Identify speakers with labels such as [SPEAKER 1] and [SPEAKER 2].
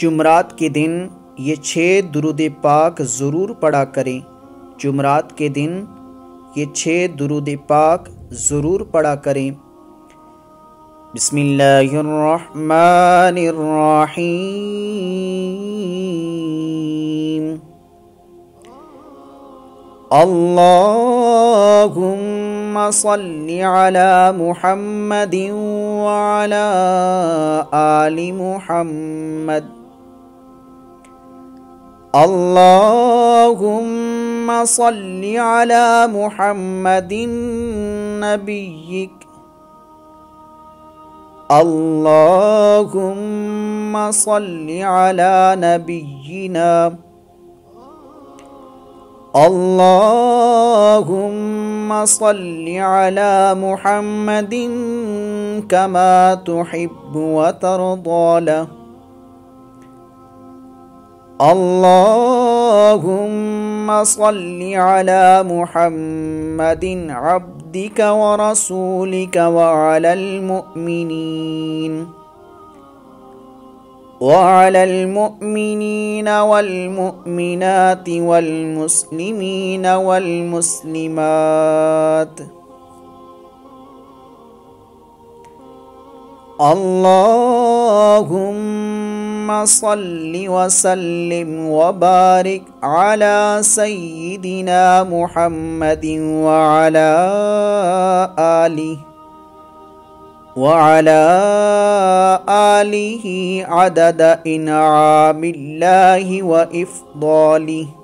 [SPEAKER 1] जुमरात के दिन ये 6 दुरूद पाक ज़रूर पढ़ा करें। जुमरात के दिन ये 6 दुरूद पाक ज़रूर पढ़ा करें। बिस्मिल्लाहिर्रहमानिर्रहीम। अल्लाहुम्मा सल्लि अला मुहम्मदिन व अला आलि मुहम्मद। अल्लाहुम्मा सल्लि अला मुहम्मदिन नबिय्यिक। अल्लाहुम्मा सल्लि अला नबिय्यिना। अल्लाहुम्मा सल्लि अला मुहम्मदिन कमा तुहिब्बु व तर्दा लह। अल्लाहुम्मा सल्लि अला मुहम्मदिन अब्दिका व रसूलिका व अलल मुमिनीन वल मुमिनाति वल मुस्लिमीन वल मुस्लिमात। अल्लाहुम्मा सल्लि व सल्लिम व बारिक अला सय्यिदिना मुहम्मदिन व अला आलिहि अदद इनआमिल्लाहि व इफ़्दालिहि।